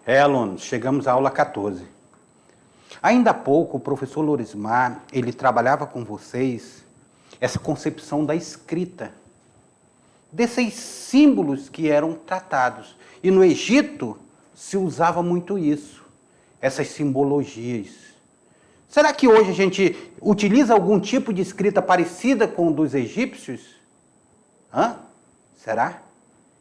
Alunos, chegamos à aula 14. Ainda há pouco, o professor Lorismar, ele trabalhava com vocês essa concepção da escrita, desses símbolos que eram tratados. E no Egito se usava muito isso, essas simbologias. Será que hoje a gente utiliza algum tipo de escrita parecida com o dos egípcios? Será?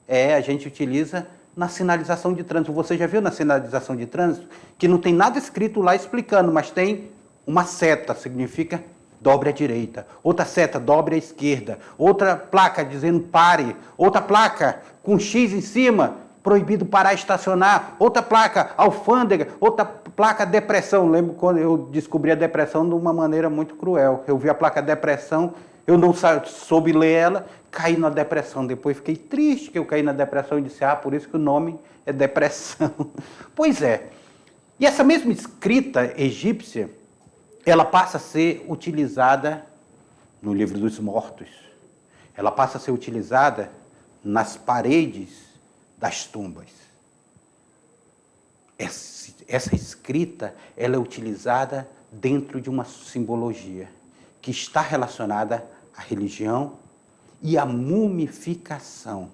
A gente utiliza na sinalização de trânsito. Você já viu na sinalização de trânsito que não tem nada escrito lá explicando, mas tem uma seta, significa dobre à direita. Outra seta, dobre à esquerda. Outra placa dizendo pare. Outra placa com X em cima, proibido parar e estacionar. Outra placa, alfândega. Outra placa, depressão. Lembro quando eu descobri a depressão de uma maneira muito cruel. Eu vi a placa depressão, eu não soube ler ela, caí na depressão. Depois fiquei triste que eu caí na depressão e disse, por isso que o nome é depressão. Pois é. E essa mesma escrita egípcia, ela passa a ser utilizada no Livro dos Mortos. Ela passa a ser utilizada nas paredes das tumbas. Essa escrita, ela é utilizada dentro de uma simbologia que está relacionada à religião e à mumificação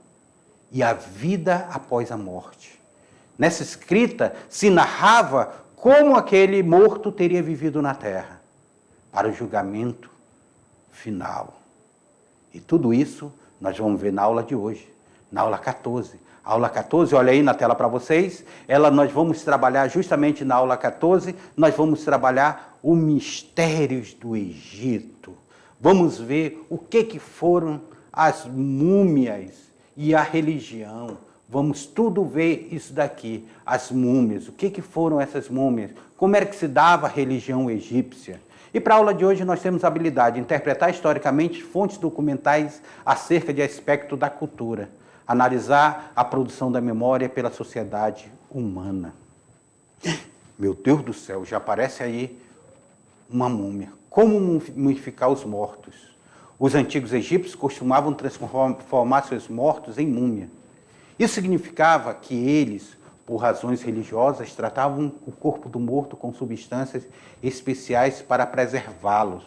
e à vida após a morte. Nessa escrita se narrava como aquele morto teria vivido na terra para o julgamento final. E tudo isso nós vamos ver na aula de hoje, na aula 14. A aula 14, olha aí na tela para vocês, nós vamos trabalhar justamente na aula 14, nós vamos trabalhar os mistérios do Egito. Vamos ver o que foram as múmias e a religião. Vamos tudo ver isso daqui, as múmias, o que foram essas múmias, como era que se dava a religião egípcia. E para a aula de hoje nós temos a habilidade de interpretar historicamente fontes documentais acerca de aspecto da cultura, analisar a produção da memória pela sociedade humana. Meu Deus do céu, já aparece aí uma múmia. Como mumificar os mortos? Os antigos egípcios costumavam transformar seus mortos em múmia. Isso significava que eles, por razões religiosas, tratavam o corpo do morto com substâncias especiais para preservá-los.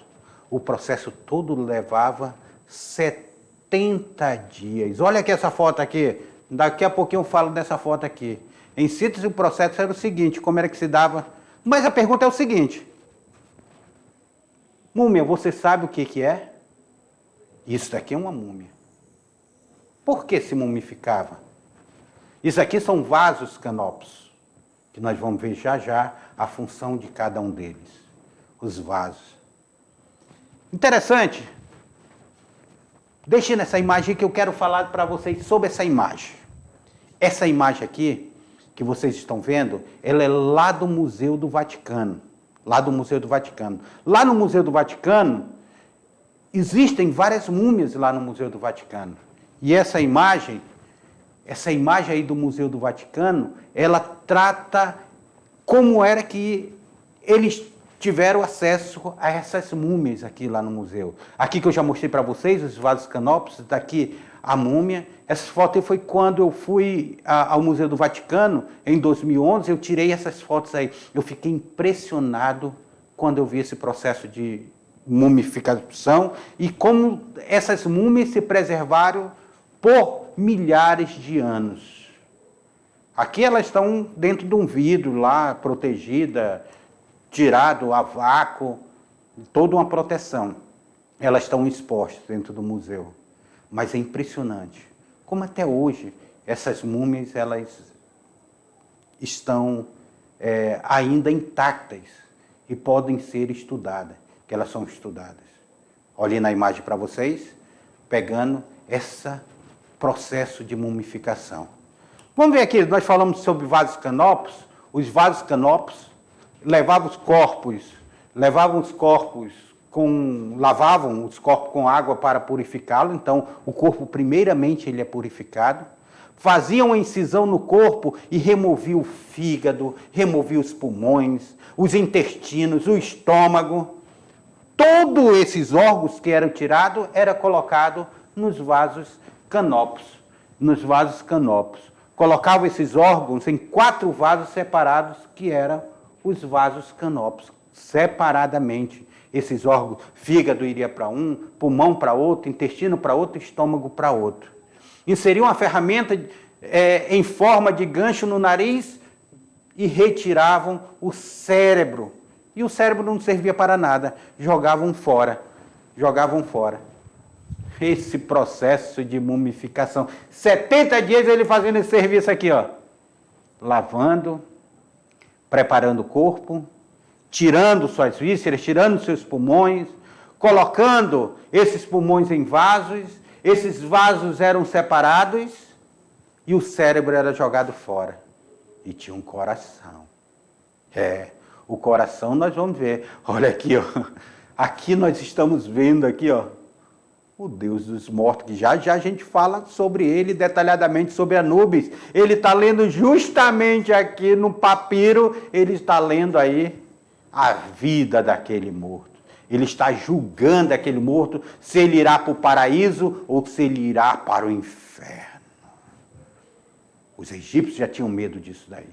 O processo todo levava 70 dias. Olha aqui essa foto aqui. Daqui a pouquinho eu falo dessa foto aqui. Em síntese, o processo era o seguinte, como era que se dava... Mas a pergunta é o seguinte. Múmia, você sabe o que é? Isso daqui é uma múmia. Por que se mumificava? Isso aqui são vasos canopos, que nós vamos ver já já a função de cada um deles. Os vasos. Interessante. Deixe nessa imagem que eu quero falar para vocês sobre essa imagem. Essa imagem aqui, que vocês estão vendo, ela é lá do Museu do Vaticano. Lá do Museu do Vaticano. Lá no Museu do Vaticano, existem várias múmias lá no Museu do Vaticano. E essa imagem aí do Museu do Vaticano, ela trata como era que eles tiveram acesso a essas múmias aqui lá no museu. Aqui que eu já mostrei para vocês, os vasos canopos, daqui a múmia. Essa foto foi quando eu fui ao Museu do Vaticano, em 2011, eu tirei essas fotos aí. Eu fiquei impressionado quando eu vi esse processo de mumificação e como essas múmias se preservaram por milhares de anos. Aqui elas estão dentro de um vidro lá, protegida, tirado a vácuo, toda uma proteção. Elas estão expostas dentro do museu. Mas é impressionante como até hoje essas múmias elas estão ainda intactas e podem ser estudadas, que elas são estudadas. Olhem na imagem para vocês, pegando esse processo de mumificação. Vamos ver aqui, nós falamos sobre vasos canopos. Os vasos canopos lavavam os corpos lavavam os corpos com água para purificá-lo. Então, o corpo, primeiramente, ele é purificado. Faziam a incisão no corpo e removiam o fígado, removiam os pulmões, os intestinos, o estômago. Todos esses órgãos que eram tirados, era colocado nos vasos canopos. colocavam esses órgãos em 4 vasos separados, que eram os vasos canópicos, separadamente. Esses órgãos, fígado iria para um, pulmão para outro, intestino para outro, estômago para outro. Inseriam uma ferramenta em forma de gancho no nariz e retiravam o cérebro. E o cérebro não servia para nada, jogavam fora. Esse processo de mumificação. 70 dias ele fazendo esse serviço aqui, ó. Lavando, preparando o corpo, tirando suas vísceras, tirando seus pulmões, colocando esses pulmões em vasos, esses vasos eram separados e o cérebro era jogado fora. E tinha um coração. O coração nós vamos ver. Olha aqui, ó. Aqui nós estamos vendo aqui, ó, o Deus dos mortos, que já a gente fala sobre ele detalhadamente, sobre Anubis. Ele está lendo justamente aqui no papiro, ele está lendo aí a vida daquele morto. Ele está julgando aquele morto, se ele irá para o paraíso ou se ele irá para o inferno. Os egípcios já tinham medo disso daí,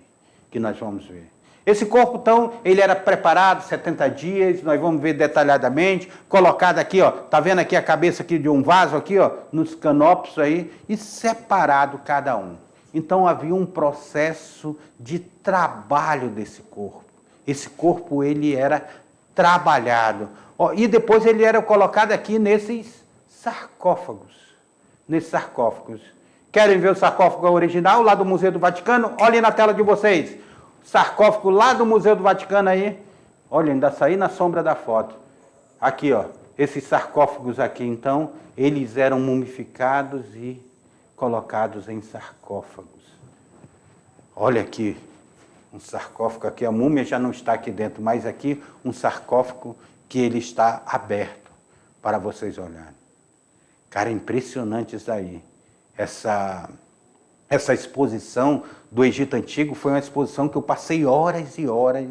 que nós vamos ver. Esse corpo, então, ele era preparado 70 dias, nós vamos ver detalhadamente, colocado aqui, ó, tá vendo aqui a cabeça aqui de um vaso aqui, ó, nos canópicos aí, e separado cada um. Então havia um processo de trabalho desse corpo. Esse corpo, ele era trabalhado. Ó, e depois ele era colocado aqui nesses sarcófagos. Querem ver o sarcófago original lá do Museu do Vaticano? Olhem na tela de vocês. Sarcófago lá do Museu do Vaticano aí. Olha, ainda saí na sombra da foto. Aqui, ó. Esses sarcófagos aqui, então, eles eram mumificados e colocados em sarcófagos. Olha aqui. Um sarcófago aqui. A múmia já não está aqui dentro, mas aqui um sarcófago que ele está aberto para vocês olharem. Cara, impressionante isso aí. Essa exposição do Egito Antigo foi uma exposição que eu passei horas e horas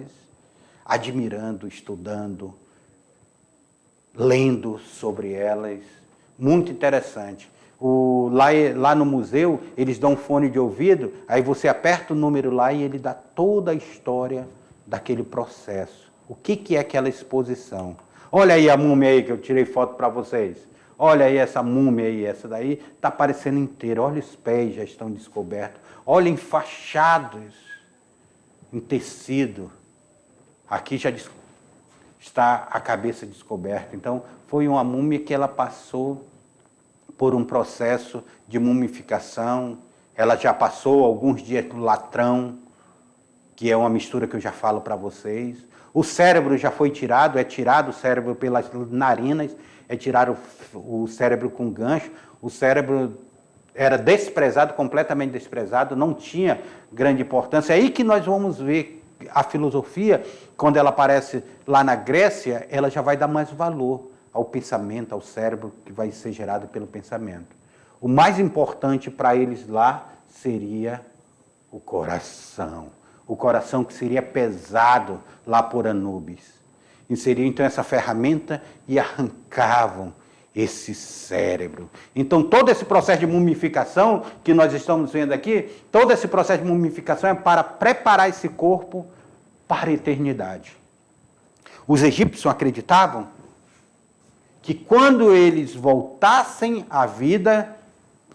admirando, estudando, lendo sobre elas. Muito interessante. Lá no museu, eles dão um fone de ouvido, aí você aperta o número lá e ele dá toda a história daquele processo. O que é aquela exposição? Olha aí a múmia aí que eu tirei foto para vocês. Olha aí essa múmia aí, essa daí está aparecendo inteira. Olha, os pés já estão descobertos. Olha, enfaixados em tecido. Aqui já está a cabeça descoberta. Então, foi uma múmia que ela passou por um processo de mumificação. Ela já passou alguns dias no latrão, que é uma mistura que eu já falo para vocês. O cérebro já foi tirado, é tirado o cérebro pelas narinas, é tirar o cérebro com gancho. O cérebro era desprezado, completamente desprezado, não tinha grande importância. É aí que nós vamos ver a filosofia, quando ela aparece lá na Grécia, ela já vai dar mais valor ao pensamento, ao cérebro que vai ser gerado pelo pensamento. O mais importante para eles lá seria o coração que seria pesado lá por Anubis. Inseriam então essa ferramenta e arrancavam esse cérebro. Então todo esse processo de mumificação que nós estamos vendo aqui, todo esse processo de mumificação é para preparar esse corpo para a eternidade. Os egípcios acreditavam que quando eles voltassem à vida,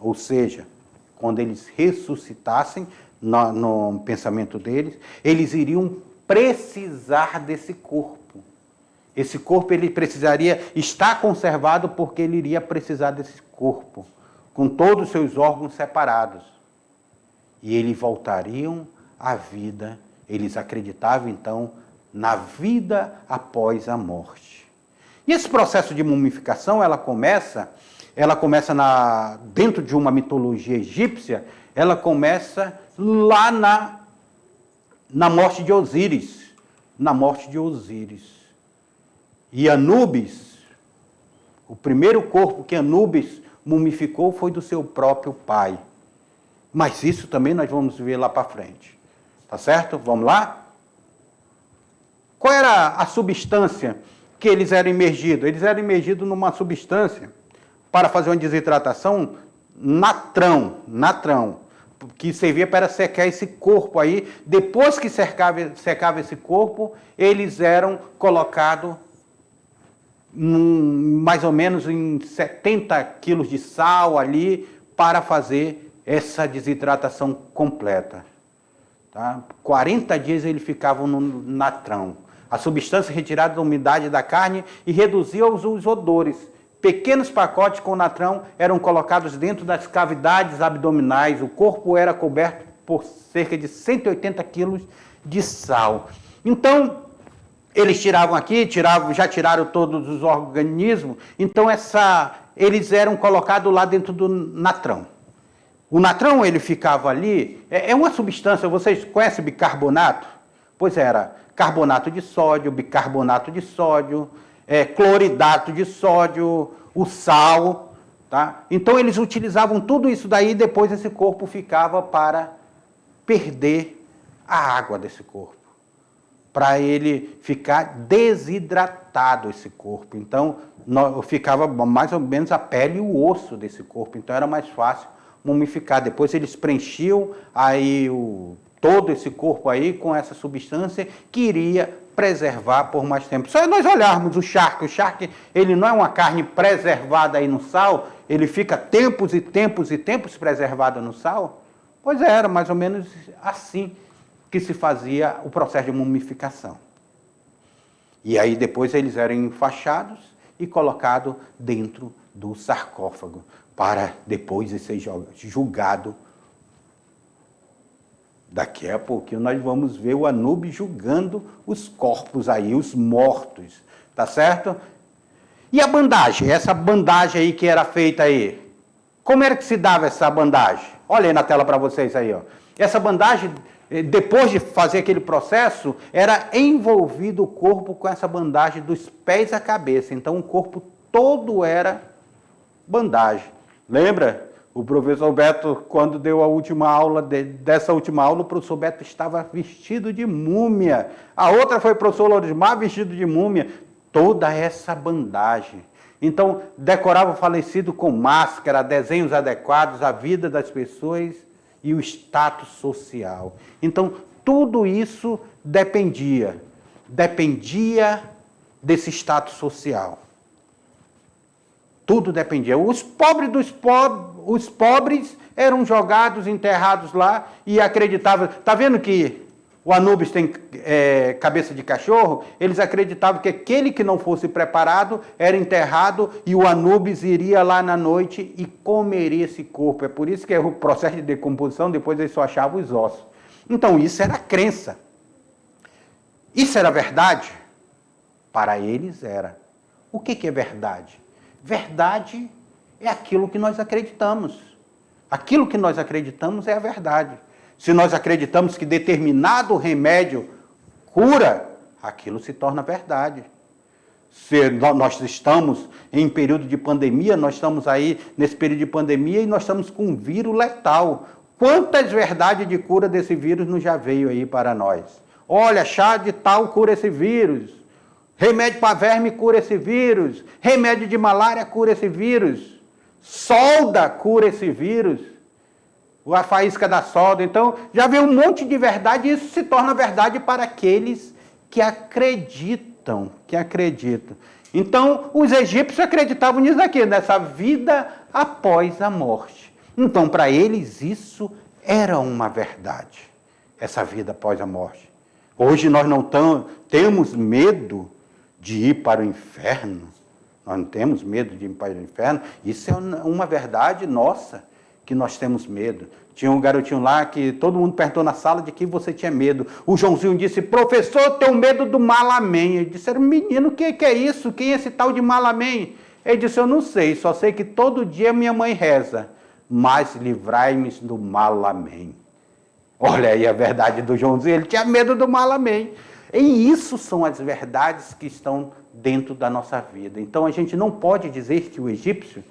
ou seja, quando eles ressuscitassem no pensamento deles, eles iriam precisar desse corpo. Esse corpo ele precisaria estar conservado porque ele iria precisar desse corpo, com todos os seus órgãos separados. E eles voltariam à vida. Eles acreditavam, então, na vida após a morte. E esse processo de mumificação, ela começa dentro de uma mitologia egípcia, ela começa lá na morte de Osíris. Na morte de Osíris. E Anubis, o primeiro corpo que Anubis mumificou foi do seu próprio pai. Mas isso também nós vamos ver lá para frente. Tá certo? Vamos lá? Qual era a substância que eles eram imergidos? Eles eram imergidos numa substância para fazer uma desidratação natrão. que servia para secar esse corpo aí. Depois que secava esse corpo, eles eram colocados mais ou menos em 70 quilos de sal ali para fazer essa desidratação completa. Tá? 40 dias eles ficavam no natrão. A substância retirada da umidade da carne e reduzia os odores. Pequenos pacotes com natrão eram colocados dentro das cavidades abdominais. O corpo era coberto por cerca de 180 quilos de sal. Então, eles tiravam aqui, já tiraram todos os organismos. Então, eles eram colocados lá dentro do natrão. O natrão, ele ficava ali, é uma substância, vocês conhecem bicarbonato? Pois era, carbonato de sódio, bicarbonato de sódio, cloridato de sódio, o sal, tá? Então eles utilizavam tudo isso daí e depois esse corpo ficava para perder a água desse corpo, para ele ficar desidratado esse corpo. Então ficava mais ou menos a pele e o osso desse corpo, então era mais fácil mumificar. Depois eles preenchiam aí todo esse corpo aí com essa substância que iria preservar por mais tempo. Só nós olharmos o charque, ele não é uma carne preservada aí no sal, ele fica tempos e tempos e tempos preservado no sal? Pois era mais ou menos assim que se fazia o processo de mumificação. E aí depois eles eram enfaixados e colocados dentro do sarcófago, para depois de ser julgado. Daqui a pouquinho nós vamos ver o Anubis julgando os corpos aí, os mortos, tá certo? E a bandagem, essa bandagem aí que era feita aí, como era que se dava essa bandagem? Olha aí na tela para vocês aí, ó. Essa bandagem, depois de fazer aquele processo, era envolvido o corpo com essa bandagem dos pés à cabeça. Então o corpo todo era bandagem. Lembra? O professor Beto, quando deu a última aula, dessa última aula, o professor Beto estava vestido de múmia. A outra foi o professor Lorismar vestido de múmia. Toda essa bandagem. Então, decorava o falecido com máscara, desenhos adequados à vida das pessoas e o status social. Então, tudo isso dependia desse status social. Tudo dependia. Os pobres eram jogados, enterrados lá e acreditavam. Está vendo que o Anubis tem cabeça de cachorro? Eles acreditavam que aquele que não fosse preparado era enterrado e o Anubis iria lá na noite e comeria esse corpo. É por isso que o processo de decomposição, depois eles só achavam os ossos. Então isso era crença. Isso era verdade? Para eles era. O que é verdade? Verdade é aquilo que nós acreditamos. Aquilo que nós acreditamos é a verdade. Se nós acreditamos que determinado remédio cura, aquilo se torna verdade. Se nós estamos em período de pandemia, nós estamos aí nesse período de pandemia e nós estamos com um vírus letal. Quantas verdades de cura desse vírus não já veio aí para nós? Olha, chá de tal cura esse vírus. Remédio para verme cura esse vírus. Remédio de malária cura esse vírus. Solda cura esse vírus. A faísca da solda. Então, já veio um monte de verdade e isso se torna verdade para aqueles que acreditam. Então, os egípcios acreditavam nisso aqui, nessa vida após a morte. Então, para eles, isso era uma verdade. Essa vida após a morte. Hoje nós não temos medo de ir para o inferno. Nós não temos medo de ir para o inferno. Isso é uma verdade nossa, que nós temos medo. Tinha um garotinho lá que todo mundo perguntou na sala de que você tinha medo. O Joãozinho disse, professor, eu tenho medo do Malamém. Ele disse, menino, o que é isso? Quem é esse tal de Malamém? Ele disse, eu não sei, só sei que todo dia minha mãe reza, mas livrai-me do Malamém. Olha aí a verdade do Joãozinho, ele tinha medo do Malamém. E isso são as verdades que estão dentro da nossa vida. Então a gente não pode dizer que o egípcio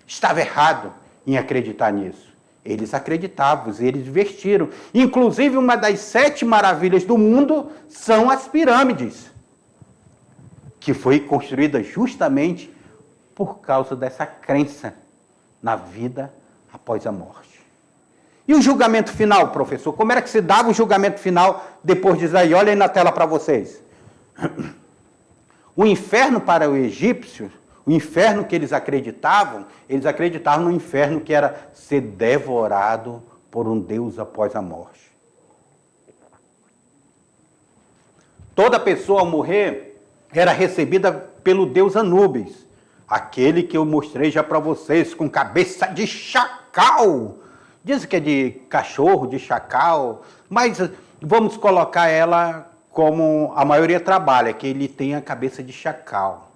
estava errado em acreditar nisso. Eles acreditavam, eles vestiram. Inclusive, uma das 7 maravilhas do mundo são as pirâmides, que foi construída justamente por causa dessa crença na vida após a morte. E o julgamento final, professor? Como era que se dava o julgamento final depois disso aí? Olha aí na tela para vocês. O inferno para o egípcio, o inferno que eles acreditavam no inferno que era ser devorado por um Deus após a morte. Toda pessoa ao morrer era recebida pelo Deus Anubis, aquele que eu mostrei já para vocês, com cabeça de chacal. Dizem que é de cachorro, de chacal, mas vamos colocar ela como a maioria trabalha, que ele tem a cabeça de chacal.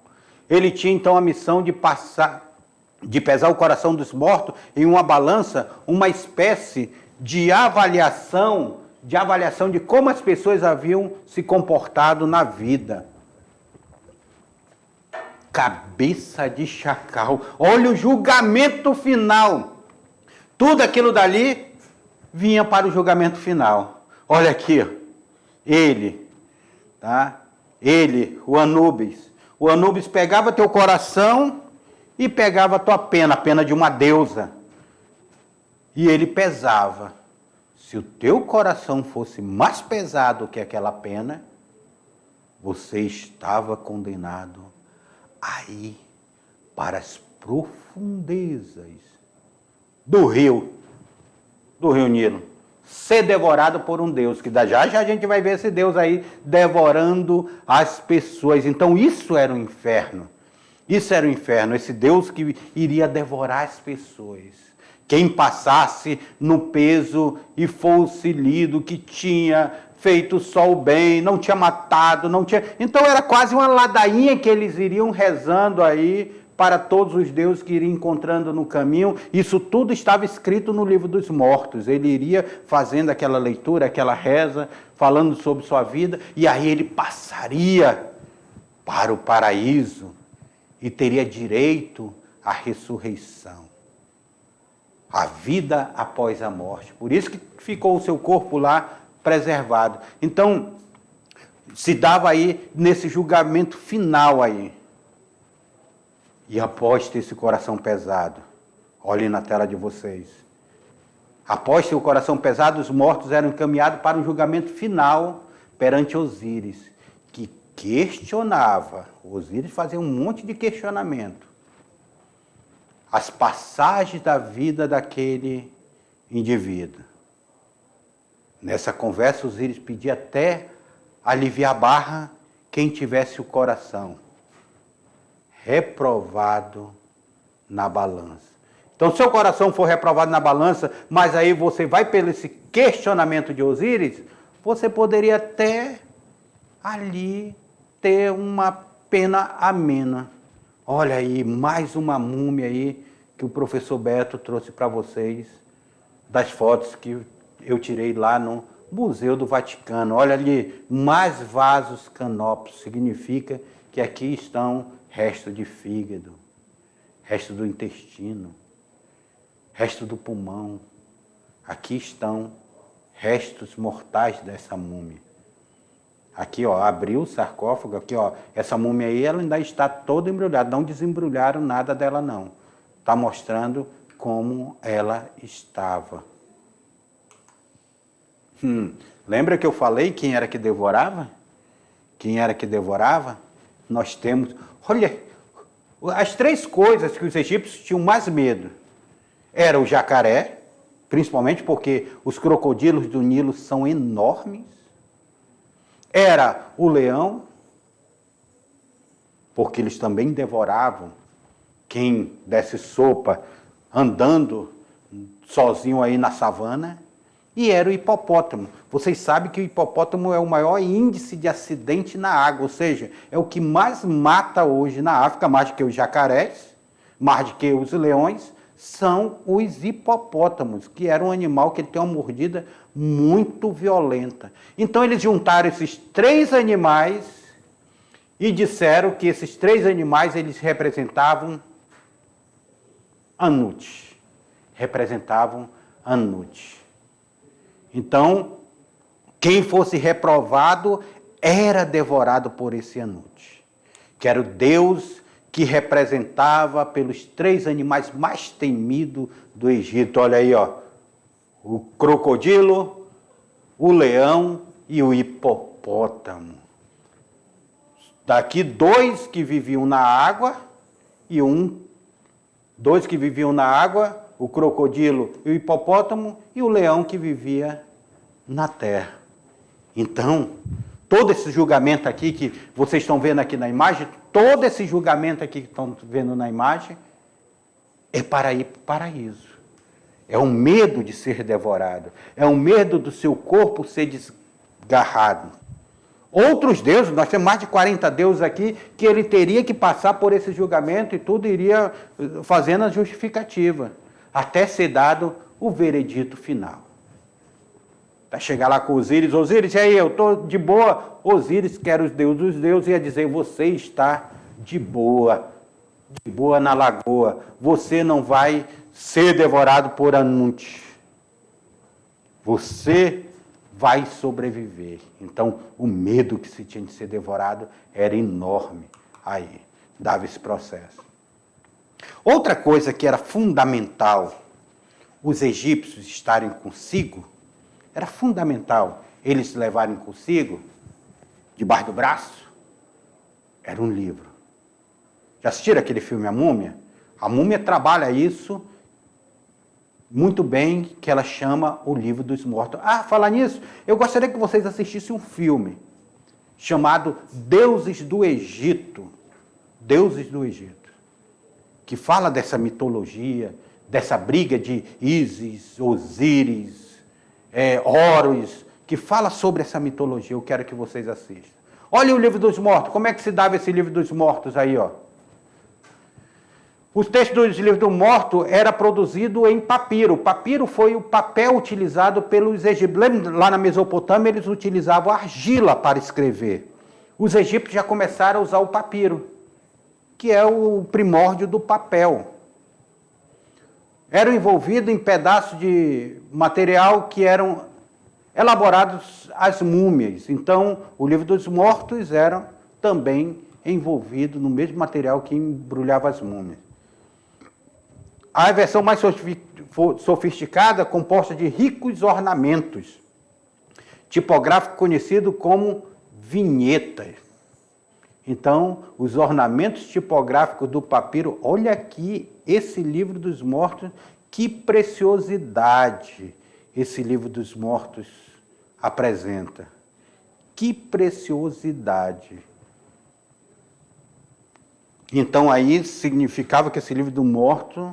Ele tinha então a missão de pesar o coração dos mortos em uma balança, uma espécie de avaliação de como as pessoas haviam se comportado na vida. Cabeça de chacal. Olha o julgamento final. Tudo aquilo dali vinha para o julgamento final. Olha aqui, ele, tá? Ele, o Anubis. O Anubis pegava teu coração e pegava a tua pena, a pena de uma deusa. E ele pesava. Se o teu coração fosse mais pesado que aquela pena, você estava condenado a ir para as profundezas do rio Nilo, ser devorado por um Deus, que já a gente vai ver esse Deus aí devorando as pessoas. Então isso era o inferno. Isso era o inferno, esse Deus que iria devorar as pessoas. Quem passasse no peso e fosse lido, que tinha feito só o bem, não tinha matado, não tinha... Então era quase uma ladainha que eles iriam rezando aí para todos os deuses que iriam encontrando no caminho. Isso tudo estava escrito no livro dos mortos. Ele iria fazendo aquela leitura, aquela reza, falando sobre sua vida, e aí ele passaria para o paraíso e teria direito à ressurreição. A vida após a morte. Por isso que ficou o seu corpo lá preservado. Então, se dava aí nesse julgamento final aí. E após ter esse coração pesado, olhem na tela de vocês. Após ter o coração pesado, os mortos eram encaminhados para um julgamento final perante Osíris, que questionava. Osíris fazia um monte de questionamento. As passagens da vida daquele indivíduo. Nessa conversa, Osíris pedia até aliviar a barra quem tivesse o coração reprovado na balança. Então, se o coração for reprovado na balança, mas aí você vai pelo esse questionamento de Osíris, você poderia até ali ter uma pena amena. Olha aí, mais uma múmia aí que o professor Beto trouxe para vocês, das fotos que eu tirei lá no Museu do Vaticano. Olha ali, mais vasos canopos, significa que aqui estão restos de fígado, resto do intestino, resto do pulmão. Aqui estão restos mortais dessa múmia. Aqui, ó, abriu o sarcófago, aqui, ó, essa múmia aí, ela ainda está toda embrulhada, não desembrulharam nada dela, não. Está mostrando como ela estava. Lembra que eu falei quem era que devorava? Quem era que devorava? Nós temos... Olha, as três coisas que os egípcios tinham mais medo. Era o jacaré, principalmente porque os crocodilos do Nilo são enormes. Era o leão, porque eles também devoravam quem desse sopa andando sozinho aí na savana. E era o hipopótamo. Vocês sabem que o hipopótamo é o maior índice de acidente na água, ou seja, é o que mais mata hoje na África, mais do que os jacarés, mais do que os leões, são os hipopótamos, que era um animal que tem uma mordida muito violenta. Então eles juntaram esses três animais e disseram que esses três animais eles representavam Anut. Representavam Anut. Então, quem fosse reprovado era devorado por esse Anut, que era o Deus que representava pelos três animais mais temidos do Egito. Olha aí, ó, o crocodilo, o leão e o hipopótamo. Daqui 2 que viviam na água e 2 que viviam na água, o crocodilo e o hipopótamo, e o leão que vivia na terra. Então, todo esse julgamento aqui que vocês estão vendo aqui na imagem, todo esse julgamento aqui que estão vendo na imagem, é para ir para o paraíso. É um medo de ser devorado. É um medo do seu corpo ser desgarrado. Outros deuses, nós temos mais de 40 deuses aqui, que ele teria que passar por esse julgamento e tudo iria fazendo a justificativa, até ser dado o veredito final. Para chegar lá com Osíris, e aí, eu estou de boa. Osíris, que era os deuses dos deuses, ia dizer, você está de boa na lagoa, você não vai ser devorado por Anunte. Você vai sobreviver. Então, o medo que se tinha de ser devorado era enorme. Aí, dava esse processo. Outra coisa que era fundamental, os egípcios estarem consigo, era fundamental eles levarem consigo, debaixo do braço, era um livro. Já assistiram aquele filme A Múmia? A Múmia trabalha isso muito bem, que ela chama o Livro dos Mortos. Falar nisso, eu gostaria que vocês assistissem um filme chamado Deuses do Egito. Deuses do Egito. Que fala dessa mitologia, dessa briga de Ísis, Osíris, Horus, que fala sobre essa mitologia. Eu quero que vocês assistam. Olha o Livro dos Mortos. Como é que se dava esse Livro dos Mortos aí, ó? Os textos dos livros do morto era produzido em papiro. O papiro foi o papel utilizado pelos egípcios. Lá na Mesopotâmia, eles utilizavam argila para escrever. Os egípcios já começaram a usar o papiro, que é o primórdio do papel. Eram envolvidos em pedaços de material que eram elaborados as múmias. Então, o livro dos mortos era também envolvido no mesmo material que embrulhava as múmias. A versão mais sofisticada, composta de ricos ornamentos, tipográfico conhecido como vinhetas. Então, os ornamentos tipográficos do papiro, olha aqui esse livro dos mortos, que preciosidade esse livro dos mortos apresenta. Que preciosidade. Então, aí significava que esse livro do morto,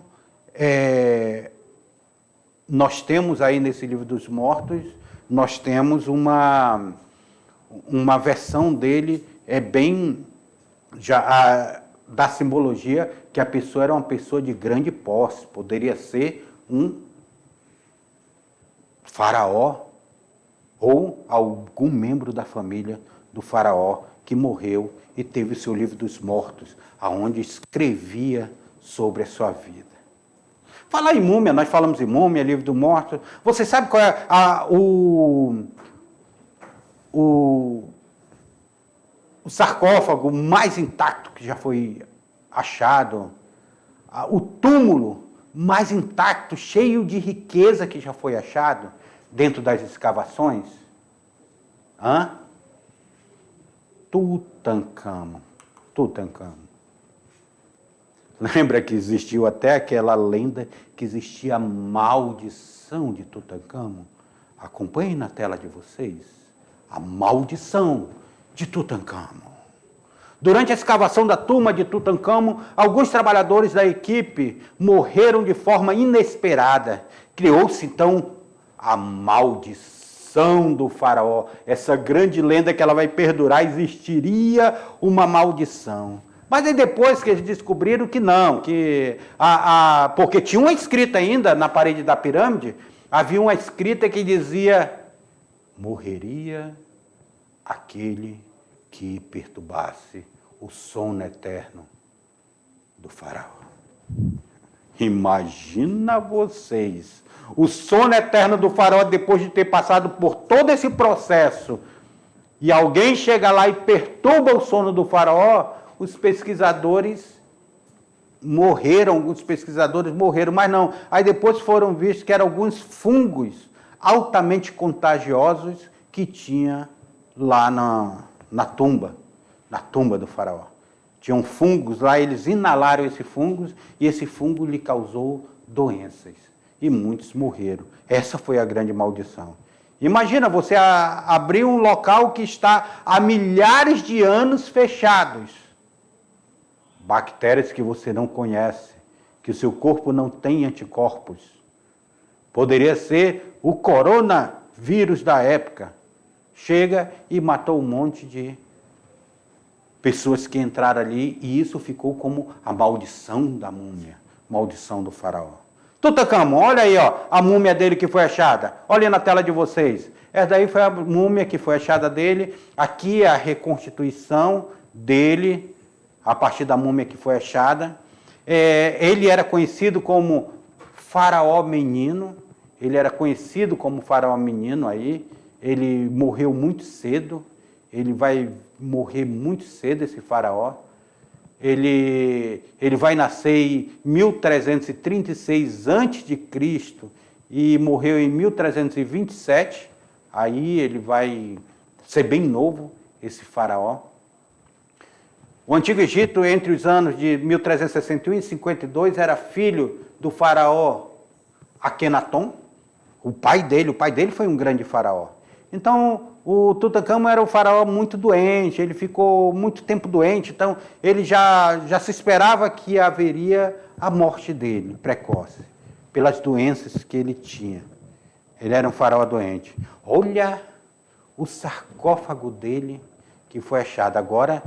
nós temos aí nesse livro dos mortos, nós temos uma versão dele, bem da simbologia, que a pessoa era uma pessoa de grande posse, poderia ser um faraó ou algum membro da família do faraó que morreu e teve o seu livro dos mortos, aonde escrevia sobre a sua vida. Falar em múmia, nós falamos em múmia, livro do morto. Você sabe qual é o sarcófago mais intacto que já foi achado? O túmulo mais intacto, cheio de riqueza que já foi achado dentro das escavações? Tutancâmon. Lembra que existiu até aquela lenda que existia a maldição de Tutancâmon? Acompanhem na tela de vocês a maldição de Tutancâmon. Durante a escavação da tumba de Tutancâmon, alguns trabalhadores da equipe morreram de forma inesperada. Criou-se então a maldição do faraó. Essa grande lenda que ela vai perdurar, existiria uma maldição. Mas aí depois que eles descobriram que não, porque tinha uma escrita ainda na parede da pirâmide, havia uma escrita que dizia: morreria aquele que perturbasse o sono eterno do faraó. Imagina vocês, o sono eterno do faraó, depois de ter passado por todo esse processo, e alguém chega lá e perturba o sono do faraó. Os pesquisadores morreram, alguns pesquisadores morreram, mas não. Aí depois foram vistos que eram alguns fungos altamente contagiosos que tinha lá na tumba do faraó. Tinham fungos lá, eles inalaram esse fungo e esse fungo lhe causou doenças. E muitos morreram. Essa foi a grande maldição. Imagina você abrir um local que está há milhares de anos fechados. Bactérias que você não conhece, que o seu corpo não tem anticorpos. Poderia ser o coronavírus da época. Chega e matou um monte de pessoas que entraram ali, e isso ficou como a maldição da múmia, maldição do faraó. Tutancâmon, olha aí, ó, a múmia dele que foi achada. Olha na tela de vocês. Essa daí foi a múmia que foi achada dele. Aqui é a reconstituição dele, a partir da múmia que foi achada. Ele era conhecido como faraó menino. Ele era conhecido como faraó menino aí. Ele morreu muito cedo. Ele vai morrer muito cedo, esse faraó. Ele vai nascer em 1336 a.C. e morreu em 1327. Aí ele vai ser bem novo, esse faraó. O Antigo Egito, entre os anos de 1361 e 52, era filho do faraó Akenaton. O pai dele foi um grande faraó. Então, o Tutancâmon era um faraó muito doente, ele ficou muito tempo doente, então ele já se esperava que haveria a morte dele, precoce, pelas doenças que ele tinha. Ele era um faraó doente. Olha o sarcófago dele que foi achado. Agora,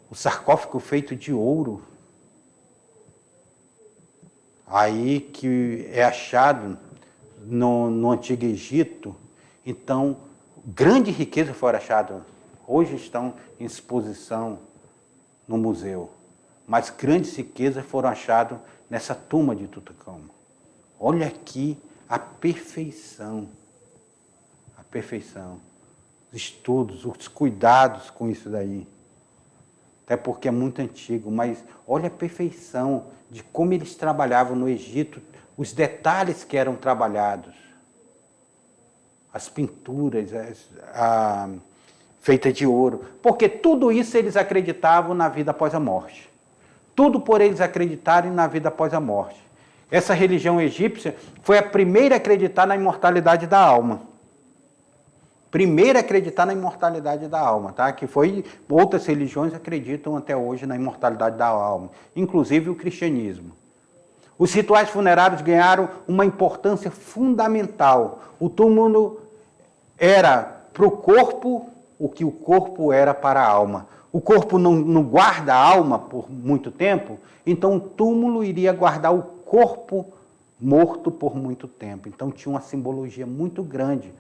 o sarcófago feito de ouro, aí que é achado no Antigo Egito. Então, grande riqueza foi achada. Hoje estão em exposição no museu. Mas grandes riquezas foram achadas nessa tumba de Tutancâmon. Olha aqui a perfeição. A perfeição. Os estudos, os cuidados com isso daí. Até porque é muito antigo, mas olha a perfeição de como eles trabalhavam no Egito, os detalhes que eram trabalhados. As pinturas feitas de ouro. Porque tudo isso eles acreditavam na vida após a morte. Tudo por eles acreditarem na vida após a morte. Essa religião egípcia foi a primeira a acreditar na imortalidade da alma. Primeira a acreditar na imortalidade da alma, tá? Que foi, outras religiões acreditam até hoje na imortalidade da alma, inclusive o cristianismo. Os rituais funerários ganharam uma importância fundamental. O túmulo era para o corpo o que o corpo era para a alma. O corpo não guarda a alma por muito tempo, então o túmulo iria guardar o corpo morto por muito tempo. Então tinha uma simbologia muito grande,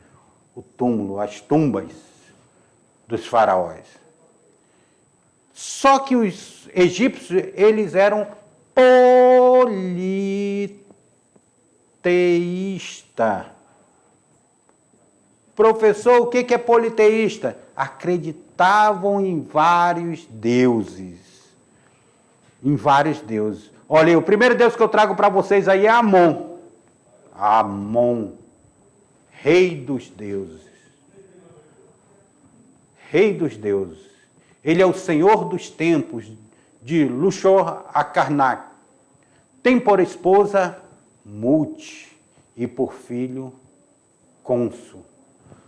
o túmulo, as tumbas dos faraós. Só que os egípcios, eles eram politeísta. Professor, o que é politeísta? Acreditavam em vários deuses. Em vários deuses. Olha, o primeiro deus que eu trago para vocês aí é Amon. Amon, rei dos deuses. Rei dos deuses. Ele é o senhor dos tempos, de Luxor a Karnak. Tem por esposa Mut e por filho Consu.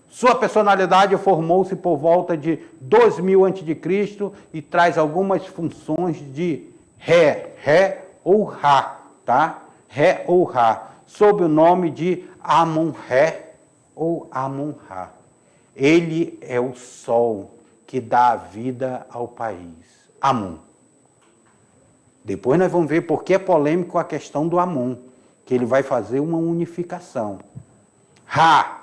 Sua personalidade formou-se por volta de 2000 a.C. e traz algumas funções de Ré ou Ra, tá? Ré ou Ra, sob o nome de Amon-Ré ou Amon-Ra. Ele é o sol que dá a vida ao país. Amon. Depois nós vamos ver por que é polêmico a questão do Amon, que ele vai fazer uma unificação. Ra.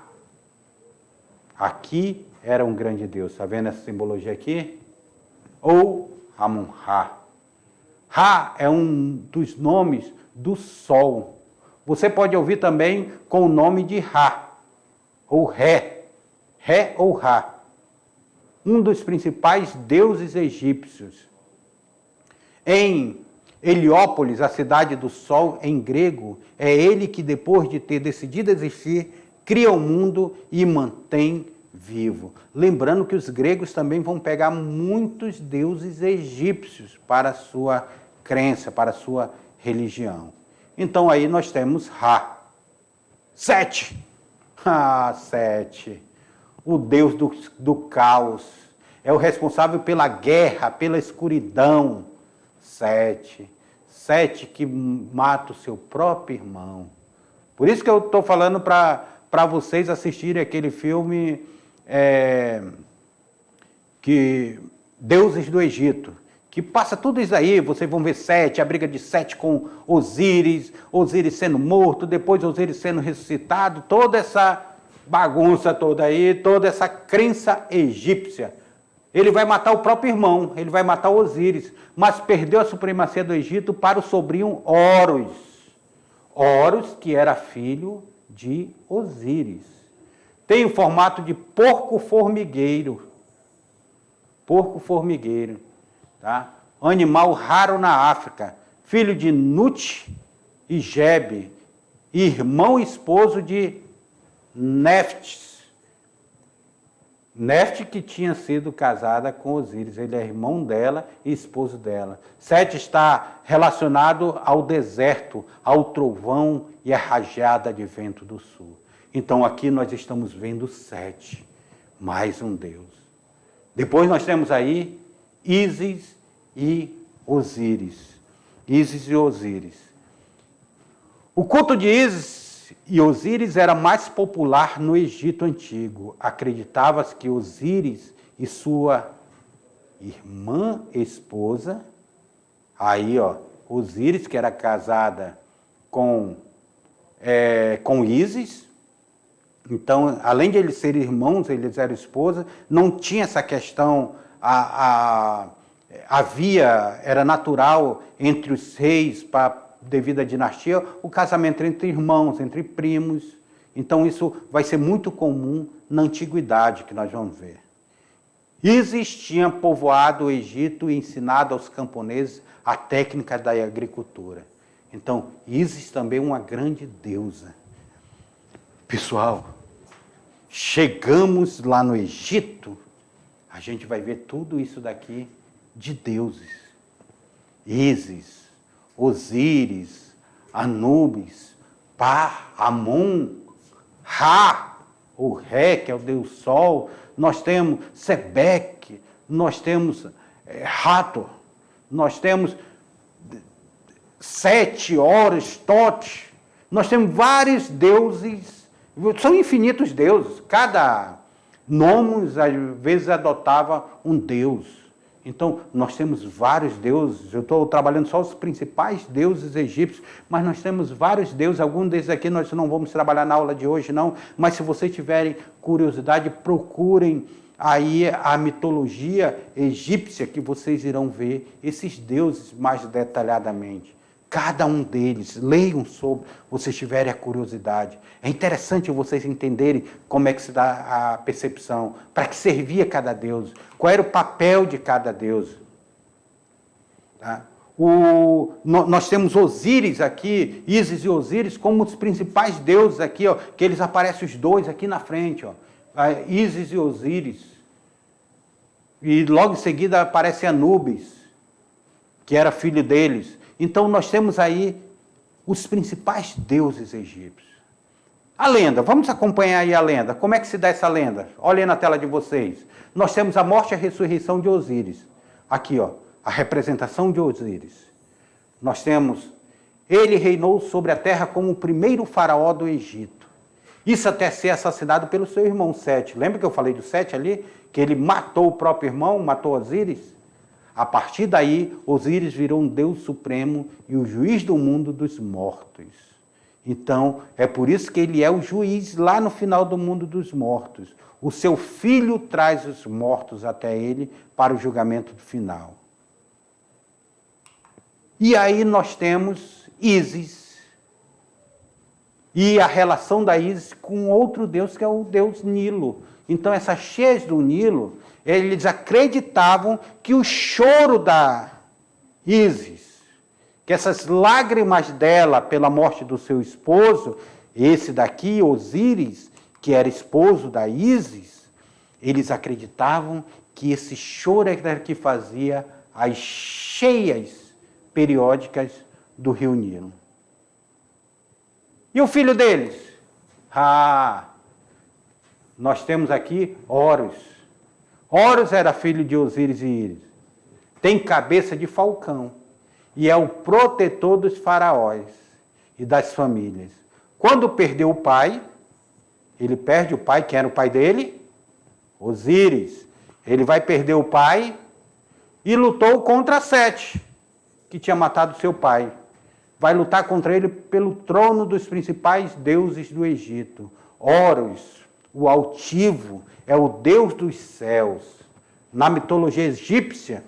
Aqui era um grande Deus. Está vendo essa simbologia aqui? Ou Amon-Ra. Ra é um dos nomes do sol. Você pode ouvir também com o nome de Ra, ou Ré. Ré ou Ra. Um dos principais deuses egípcios. Em Heliópolis, a cidade do sol, em grego, é ele que, depois de ter decidido existir, cria o mundo e mantém vivo. Lembrando que os gregos também vão pegar muitos deuses egípcios para a sua crença, para a sua religião. Então aí nós temos Ra. Sete. Sete. O deus do caos. É o responsável pela guerra, pela escuridão. Sete. Sete que mata o seu próprio irmão. Por isso que eu estou falando para vocês assistirem aquele filme que Deuses do Egito, que passa tudo isso aí. Vocês vão ver Sete, a briga de Sete com Osíris, Osíris sendo morto, depois Osíris sendo ressuscitado, toda essa bagunça toda aí, toda essa crença egípcia. Ele vai matar o próprio irmão, ele vai matar Osíris, mas perdeu a supremacia do Egito para o sobrinho Horus. Horus, que era filho de Osíris. Tem o formato de porco-formigueiro. Porco-formigueiro. Tá? Animal raro na África. Filho de Nut e Geb. Irmão e esposo de Neftis. Neftis que tinha sido casada com Osíris. Ele é irmão dela e esposo dela. Sete está relacionado ao deserto, ao trovão e à rajada de vento do sul. Então aqui nós estamos vendo Sete, mais um deus. Depois nós temos aí Ísis e Osíris. Ísis e Osíris. O culto de Ísis e Osíris era mais popular no Egito Antigo. Acreditava-se que Osíris e sua irmã esposa, aí Osíris, que era casada com Ísis. Então, além de eles serem irmãos, eles eram esposas, não tinha essa questão, era natural entre os reis, devido à dinastia, o casamento entre irmãos, entre primos. Então, isso vai ser muito comum na antiguidade, que nós vamos ver. Ísis tinha povoado o Egito e ensinado aos camponeses a técnica da agricultura. Então, Ísis também é uma grande deusa. Pessoal, chegamos lá no Egito, a gente vai ver tudo isso daqui de deuses. Ísis, Osíris, Anubis, Pá, Amon, Ra, o Ré, que é o deus Sol. Nós temos Sebeque, nós temos Hathor, nós temos Sete, Horus, Tote. Nós temos vários deuses. São infinitos deuses. Cada nomos, às vezes, adotava um deus. Então, nós temos vários deuses. Eu estou trabalhando só os principais deuses egípcios, mas nós temos vários deuses. Alguns desses aqui nós não vamos trabalhar na aula de hoje, não. Mas se vocês tiverem curiosidade, procurem aí a mitologia egípcia, que vocês irão ver esses deuses mais detalhadamente. Cada um deles, leiam sobre, vocês tiverem a curiosidade. É interessante vocês entenderem como é que se dá a percepção, para que servia cada deus, qual era o papel de cada deus. Tá? Nós temos Osíris aqui, Ísis e Osíris, como os principais deuses aqui, que eles aparecem os dois aqui na frente. Ísis e Osíris. E logo em seguida aparece Anubis, que era filho deles. Então, nós temos aí os principais deuses egípcios. A lenda, vamos acompanhar aí a lenda. Como é que se dá essa lenda? Olhem na tela de vocês. Nós temos a morte e a ressurreição de Osíris. Aqui, a representação de Osíris. Nós temos, ele reinou sobre a terra como o primeiro faraó do Egito. Isso até ser assassinado pelo seu irmão Sete. Lembra que eu falei do Sete ali? Que ele matou o próprio irmão, matou Osíris? A partir daí, Osíris virou um Deus supremo e o juiz do mundo dos mortos. Então, é por isso que ele é o juiz lá no final do mundo dos mortos. O seu filho traz os mortos até ele para o julgamento final. E aí nós temos Ísis e a relação da Ísis com outro deus, que é o deus Nilo. Então, essas cheias do Nilo, eles acreditavam que o choro Ísis, que essas lágrimas dela pela morte do seu esposo, esse daqui, Osíris, que era esposo da Ísis, eles acreditavam que esse choro era que fazia as cheias periódicas do rio Nilo. E o filho deles? Nós temos aqui Horus. Horus era filho de Osíris e Íris. Tem cabeça de falcão e é o protetor dos faraós e das famílias. Quando perdeu o pai, ele perde o pai, quem era o pai dele? Osíris. Ele vai perder o pai e lutou contra Sete, que tinha matado seu pai. Vai lutar contra ele pelo trono dos principais deuses do Egito. Horus, o altivo, é o deus dos céus. Na mitologia egípcia,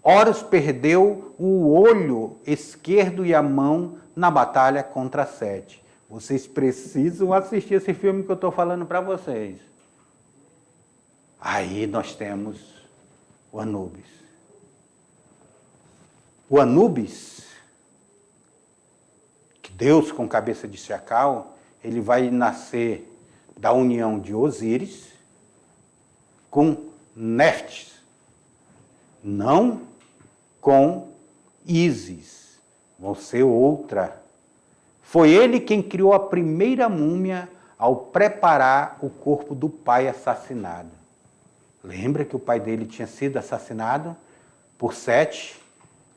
Horus perdeu o olho esquerdo e a mão na batalha contra Sete. Vocês precisam assistir esse filme que eu estou falando para vocês. Aí nós temos o Anubis. O Anubis, que Deus com cabeça de chacal, ele vai nascer da união de Osíris com Néftis, não com Ísis, vão ser outra. Foi ele quem criou a primeira múmia ao preparar o corpo do pai assassinado. Lembra que o pai dele tinha sido assassinado por Sete?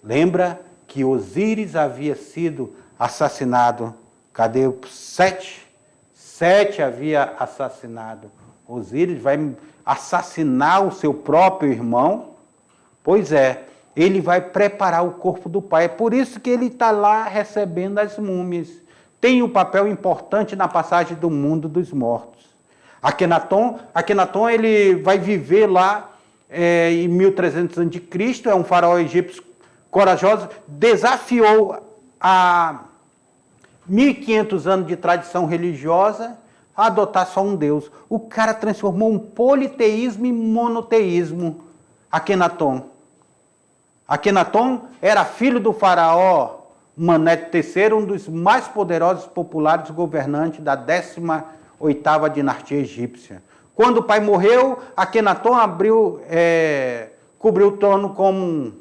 Lembra que Osíris havia sido assassinado? Cadê o Sete? Sete havia assassinado Osíris, vai assassinar o seu próprio irmão? Pois é, ele vai preparar o corpo do pai. É por isso que ele está lá recebendo as múmias. Tem um papel importante na passagem do mundo dos mortos. Akenaton ele vai viver lá em 1300 a.C., é um faraó egípcio corajoso, desafiou a 1500 anos de tradição religiosa a adotar só um Deus. O cara transformou um politeísmo em monoteísmo, Akenaton. Akenaton era filho do faraó Manet III, um dos mais poderosos e populares governantes da 18ª dinastia egípcia. Quando o pai morreu, Akenaton cobriu o trono como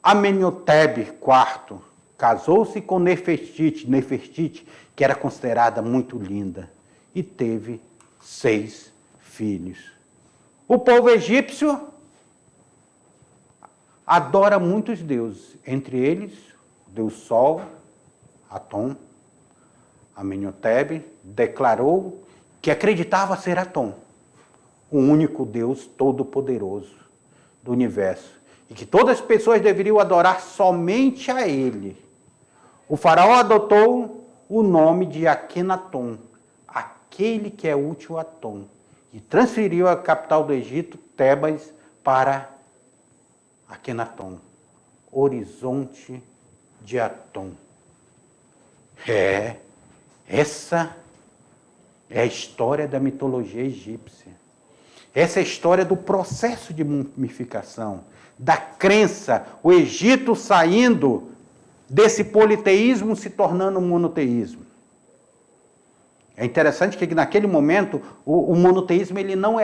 Amenhotep IV. Casou-se com Nefertiti, que era considerada muito linda, e teve 6 filhos. O povo egípcio adora muitos deuses, entre eles o Deus Sol, Atom. Amenhotep declarou que acreditava ser Atom, o único Deus todo-poderoso do universo, e que todas as pessoas deveriam adorar somente a ele. O faraó adotou o nome de Akenaton, aquele que é útil a Atom, e transferiu a capital do Egito, Tebas, para Akenaton, horizonte de Atom. Essa é a história da mitologia egípcia. Essa é a história do processo de mumificação, da crença, o Egito saindo desse politeísmo se tornando um monoteísmo. É interessante que naquele momento o monoteísmo ele não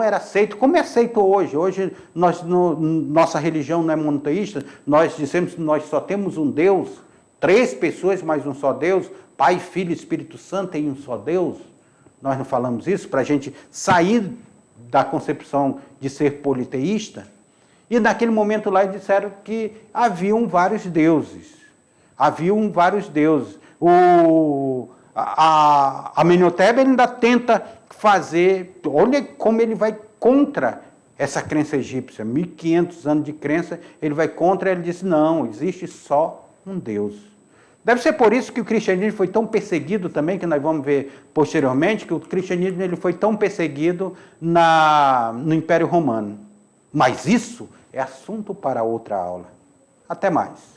era aceito, como é aceito hoje. Hoje nossa religião não é monoteísta, nós dizemos que nós só temos um Deus, 3 pessoas, mas um só Deus, Pai, Filho e Espírito Santo em um só Deus. Nós não falamos isso para a gente sair da concepção de ser politeísta. E naquele momento lá eles disseram que haviam vários deuses. Amenhotep ainda tenta fazer, olha como ele vai contra essa crença egípcia, 1500 anos de crença, ele vai contra, ele diz, não, existe só um Deus. Deve ser por isso que o cristianismo foi tão perseguido também, que nós vamos ver posteriormente, que o cristianismo ele foi tão perseguido no Império Romano. Mas isso é assunto para outra aula. Até mais.